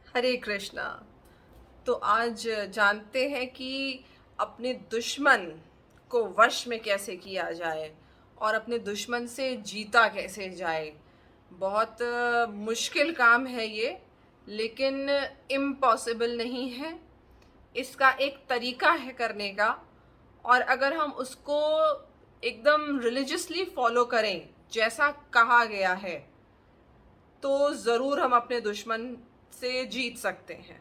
हरे कृष्णा। तो आज जानते हैं कि अपने दुश्मन को वश में कैसे किया जाए और अपने दुश्मन से जीता कैसे जाए। बहुत मुश्किल काम है ये, लेकिन इम्पॉसिबल नहीं है। इसका एक तरीका है करने का, और अगर हम उसको एकदम रिलीजियसली फॉलो करें जैसा कहा गया है, तो ज़रूर हम अपने दुश्मन से जीत सकते हैं।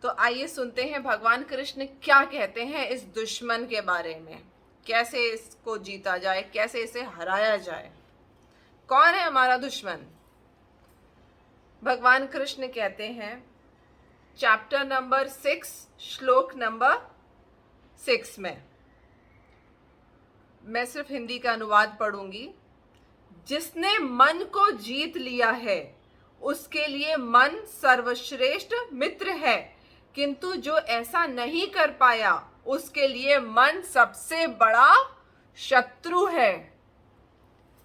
तो आइए सुनते हैं भगवान कृष्ण क्या कहते हैं इस दुश्मन के बारे में, कैसे इसको जीता जाए, कैसे इसे हराया जाए। कौन है हमारा दुश्मन? भगवान कृष्ण कहते हैं, चैप्टर नंबर 6, श्लोक नंबर 6 में, मैं सिर्फ हिंदी का अनुवाद पढ़ूंगी। जिसने मन को जीत लिया है उसके लिए मन सर्वश्रेष्ठ मित्र है, किंतु जो ऐसा नहीं कर पाया उसके लिए मन सबसे बड़ा शत्रु है।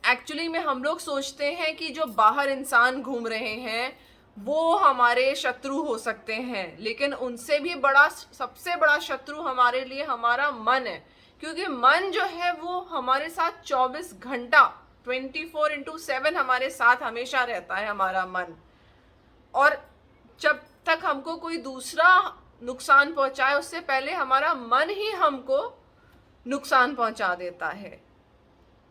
एक्चुअली में हम लोग सोचते हैं कि जो बाहर इंसान घूम रहे हैं वो हमारे शत्रु हो सकते हैं, लेकिन उनसे भी बड़ा, सबसे बड़ा शत्रु हमारे लिए हमारा मन है। क्योंकि मन जो है वो हमारे साथ 24 घंटा 24/7 हमारे साथ हमेशा रहता है, हमारा मन। और जब तक हमको कोई दूसरा नुकसान पहुंचाए उससे पहले हमारा मन ही हमको नुकसान पहुंचा देता है।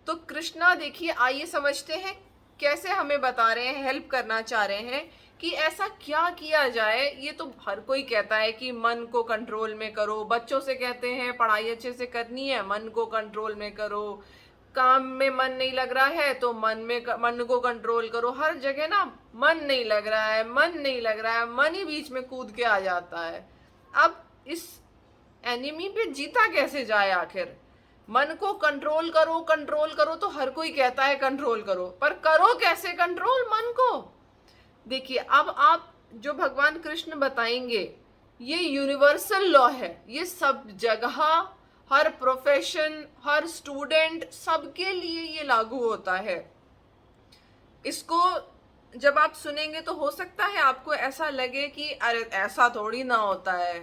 तो कृष्णा देखिए, आइए समझते हैं कैसे हमें बता रहे हैं, हेल्प करना चाह रहे हैं कि ऐसा क्या किया जाए। ये तो हर कोई कहता है कि मन को कंट्रोल में करो, बच्चों से कहते हैं पढ़ाई अच्छे से करनी है, मन को कंट्रोल में करो। काम में मन नहीं लग रहा है तो मन को कंट्रोल करो। हर जगह ना मन नहीं लग रहा है, मन नहीं लग रहा है, मन ही बीच में कूद के आ जाता है। अब इस एनिमी पे जीता कैसे जाए आखिर? मन को कंट्रोल करो तो हर कोई कहता है कंट्रोल करो, पर करो कैसे कंट्रोल मन को? देखिए, अब आप जो भगवान कृष्ण बताएंगे ये यूनिवर्सल लॉ है, ये सब जगह, हर प्रोफेशन, हर स्टूडेंट, सबके लिए ये लागू होता है। इसको जब आप सुनेंगे तो हो सकता है आपको ऐसा लगे कि अरे ऐसा थोड़ी ना होता है,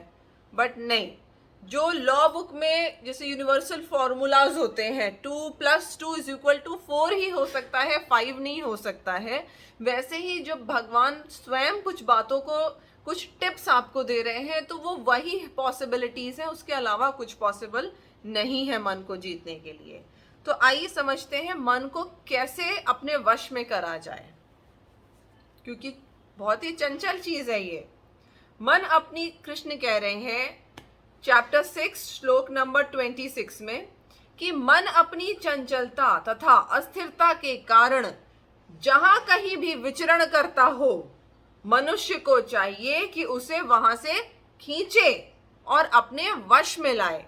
बट नहीं। जो लॉ बुक में जैसे यूनिवर्सल फॉर्मूलाज होते हैं, 2+2=4 ही हो सकता है, 5 नहीं हो सकता है। वैसे ही जब भगवान स्वयं कुछ बातों को, कुछ टिप्स आपको दे रहे हैं, तो वो वही पॉसिबिलिटीज है, उसके अलावा कुछ पॉसिबल नहीं है मन को जीतने के लिए। तो आइए समझते हैं मन को कैसे अपने वश में करा जाए, क्योंकि बहुत ही चंचल चीज है ये। मन अपनी, कृष्ण कह रहे हैं चैप्टर 6 श्लोक नंबर 26 में कि मन अपनी चंचलता तथा अस्थिरता के कारण जहां कहीं भी विचरण करता हो, मनुष्य को चाहिए कि उसे वहां से खींचे और अपने वश में लाए।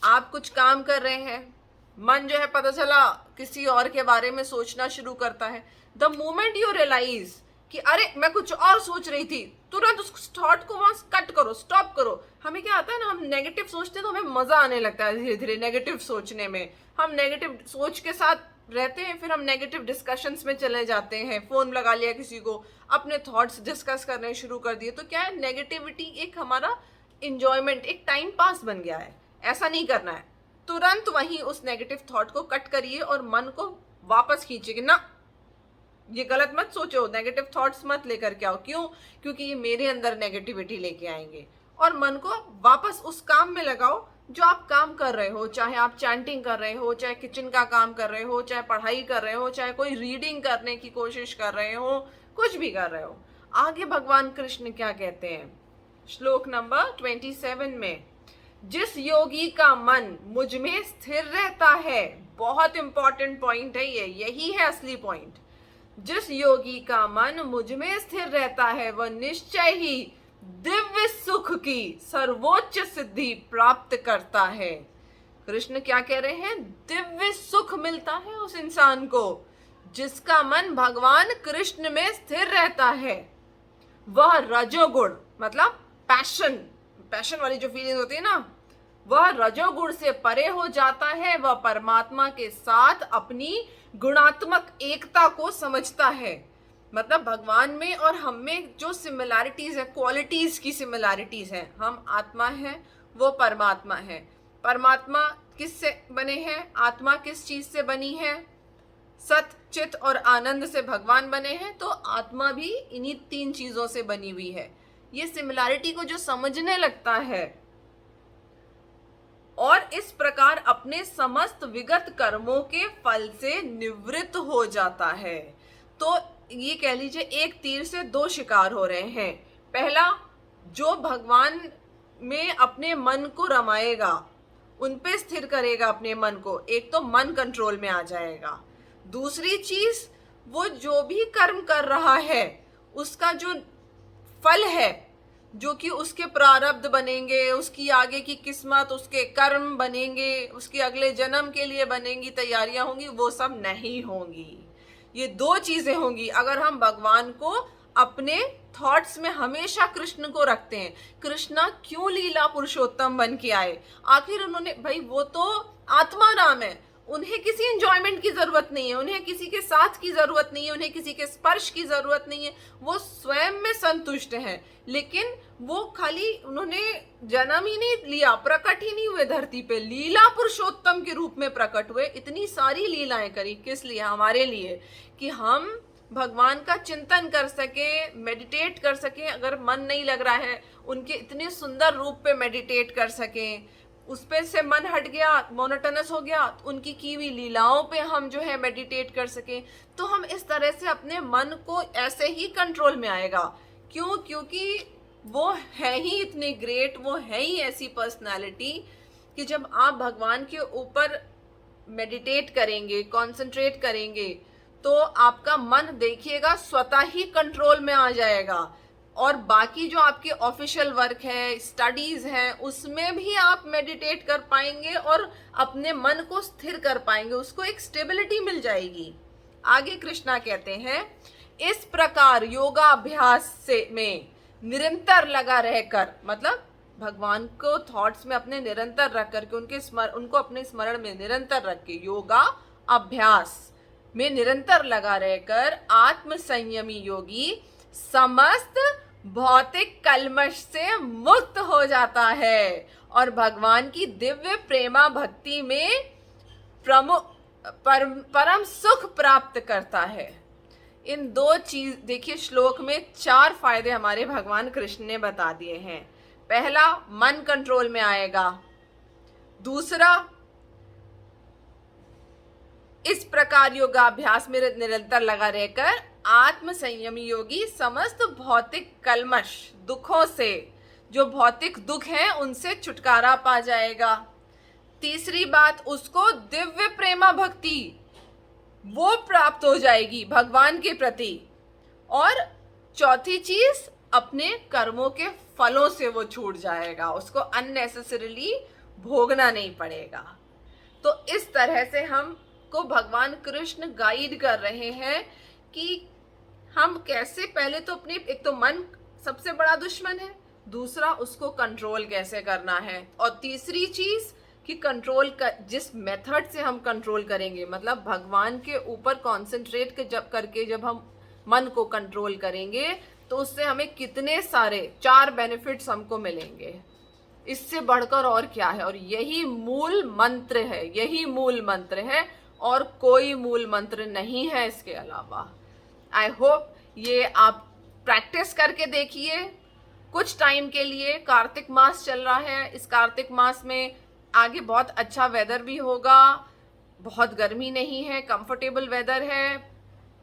आप कुछ काम कर रहे हैं, मन जो है पता चला किसी और के बारे में सोचना शुरू करता है। द मोमेंट यू रियलाइज कि अरे मैं कुछ और सोच रही थी, तुरंत उस थॉट को वहां कट करो, स्टॉप करो। हमें क्या आता है ना, हम नेगेटिव सोचते हैं तो हमें मजा आने लगता है धीरे धीरे नेगेटिव सोचने में। हम नेगेटिव सोच के साथ रहते हैं, फिर हम नेगेटिव डिस्कशंस में चले जाते हैं, फोन लगा लिया किसी को, अपने थॉट्स डिस्कस करने शुरू कर दिए। तो क्या है, नेगेटिविटी एक हमारा इंजॉयमेंट, एक टाइम पास बन गया है। ऐसा नहीं करना है, तुरंत वहीं उस नेगेटिव थॉट को कट करिए और मन को वापस खींचिए कि ना, ये गलत मत सोचो, नेगेटिव थॉट्स मत लेकर के आओ। क्यों? क्योंकि ये मेरे अंदर नेगेटिविटी लेके आएंगे। और मन को वापस उस काम में लगाओ जो आप काम कर रहे हो, चाहे आप चैंटिंग कर रहे हो, चाहे किचन का काम कर रहे हो, चाहे पढ़ाई कर रहे हो, चाहे कोई रीडिंग करने की कोशिश कर रहे हो, कुछ भी कर रहे हो। आगे भगवान कृष्ण क्या कहते हैं श्लोक नंबर 27 में, जिस योगी का मन मुझ में स्थिर रहता है, बहुत इंपॉर्टेंट पॉइंट है ये, यही है असली पॉइंट। जिस योगी का मन मुझ में स्थिर रहता है वह निश्चय ही दिव्य सुख की सर्वोच्च सिद्धि प्राप्त करता है। कृष्ण क्या कह रहे हैं? दिव्य सुख मिलता है उस इंसान को जिसका मन भगवान कृष्ण में स्थिर रहता है। वह रजोगुण, मतलब पैशन, पैशन वाली जो फीलिंग होती है ना, वह रजोगुण से परे हो जाता है। वह परमात्मा के साथ अपनी गुणात्मक एकता को समझता है। मतलब भगवान में और हम में जो सिमिलैरिटीज है, क्वालिटीज की सिमिलैरिटीज है। हम आत्मा है, वो परमात्मा है। परमात्मा किससे बने हैं? आत्मा किस चीज से बनी है? सत, चित और आनंद से भगवान बने हैं, तो आत्मा भी इन्हीं 3 चीजों से बनी हुई है। ये सिमिलैरिटी को जो समझने लगता है और इस प्रकार अपने समस्त विगत कर्मों के फल से निवृत्त हो जाता है, तो ये कह लीजिए एक तीर से 2 शिकार हो रहे हैं। पहला, जो भगवान में अपने मन को रमाएगा, उन पे स्थिर करेगा अपने मन को, एक तो मन कंट्रोल में आ जाएगा। दूसरी चीज, वो जो भी कर्म कर रहा है उसका जो फल है, जो कि उसके प्रारब्ध बनेंगे, उसकी आगे की किस्मत, उसके कर्म बनेंगे, उसके अगले जन्म के लिए बनेंगी तैयारियां होंगी, वो सब नहीं होंगी। ये 2 चीजें होंगी अगर हम भगवान को अपने थॉट्स में हमेशा कृष्ण को रखते हैं। कृष्णा क्यों लीला पुरुषोत्तम बन के आए? आखिर उन्होंने, भाई वो तो आत्मा राम है, उन्हें किसी एंजॉयमेंट की जरूरत नहीं है, उन्हें किसी के साथ की जरूरत नहीं है, उन्हें किसी के स्पर्श की जरूरत नहीं है, वो स्वयं में संतुष्ट हैं। लेकिन वो खाली उन्होंने जन्म ही नहीं लिया, प्रकट ही नहीं हुए धरती पे, लीला पुरुषोत्तम के रूप में प्रकट हुए। इतनी सारी लीलाएं करी, किस लिए? हमारे लिए, कि हम भगवान का चिंतन कर सके, मेडिटेट कर सके। अगर मन नहीं लग रहा है, उनके इतने सुंदर रूप पे मेडिटेट कर सकें। उस पे से मन हट गया, मोनोटोनस हो गया, तो उनकी की हुई लीलाओं पे हम जो है मेडिटेट कर सकें। तो हम इस तरह से अपने मन को ऐसे ही कंट्रोल में आएगा। क्यों? क्योंकि वो है ही इतने ग्रेट, वो है ही ऐसी पर्सनालिटी कि जब आप भगवान के ऊपर मेडिटेट करेंगे, कंसंट्रेट करेंगे, तो आपका मन देखिएगा स्वतः ही कंट्रोल में आ जाएगा। और बाकी जो आपके ऑफिशियल वर्क है, स्टडीज है, उसमें भी आप मेडिटेट कर पाएंगे और अपने मन को स्थिर कर पाएंगे, उसको एक स्टेबिलिटी मिल जाएगी। आगे कृष्णा कहते हैं, इस प्रकार योगाभ्यास से में निरंतर लगा रहकर, मतलब भगवान को थॉट्स में अपने निरंतर रख करके, उनको अपने स्मरण में निरंतर रख के, योगा अभ्यास में निरंतर लगा रहकर आत्म संयमी योगी समस्त भौतिक कल्मश से मुक्त हो जाता है और भगवान की दिव्य प्रेमा भक्ति में परम सुख प्राप्त करता है। इन 2 चीज देखिए, श्लोक में 4 फायदे हमारे भगवान कृष्ण ने बता दिए हैं। पहला, मन कंट्रोल में आएगा। दूसरा, इस प्रकार योगाभ्यास में निरंतर लगा रहकर आत्म संयमी योगी समस्त भौतिक कल्मश, दुखों से, जो भौतिक दुख हैं उनसे छुटकारा पा जाएगा। तीसरी बात, उसको दिव्य प्रेमा भक्ति वो प्राप्त हो जाएगी भगवान के प्रति। और चौथी चीज, अपने कर्मों के फलों से वो छूट जाएगा, उसको अननेसेसरीली भोगना नहीं पड़ेगा। तो इस तरह से हमको भगवान कृष्ण गाइड कर रहे हैं कि हम कैसे, पहले तो अपने, एक तो मन सबसे बड़ा दुश्मन है, दूसरा उसको कंट्रोल कैसे करना है, और तीसरी चीज कि कंट्रोल जिस मेथड से हम कंट्रोल करेंगे, मतलब भगवान के ऊपर कॉन्सेंट्रेट करके जब हम मन को कंट्रोल करेंगे, तो उससे हमें कितने सारे 4 बेनिफिट्स हमको मिलेंगे। इससे बढ़कर और क्या है? और यही मूल मंत्र है, यही मूल मंत्र है, और कोई मूल मंत्र नहीं है इसके अलावा। आई होप ये आप प्रैक्टिस करके देखिए कुछ टाइम के लिए। कार्तिक मास चल रहा है, इस कार्तिक मास में आगे बहुत अच्छा वेदर भी होगा, बहुत गर्मी नहीं है, कंफर्टेबल वेदर है।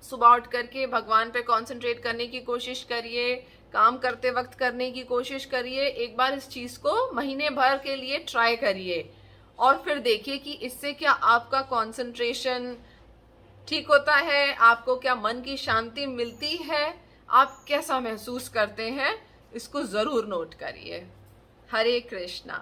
सुबह उठ करके भगवान पे कंसंट्रेट करने की कोशिश करिए, काम करते वक्त करने की कोशिश करिए। एक बार इस चीज़ को महीने भर के लिए ट्राई करिए और फिर देखिए कि इससे क्या आपका कंसंट्रेशन ठीक होता है, आपको क्या मन की शांति मिलती है, आप कैसा महसूस करते हैं। इसको ज़रूर नोट करिए। हरे कृष्णा।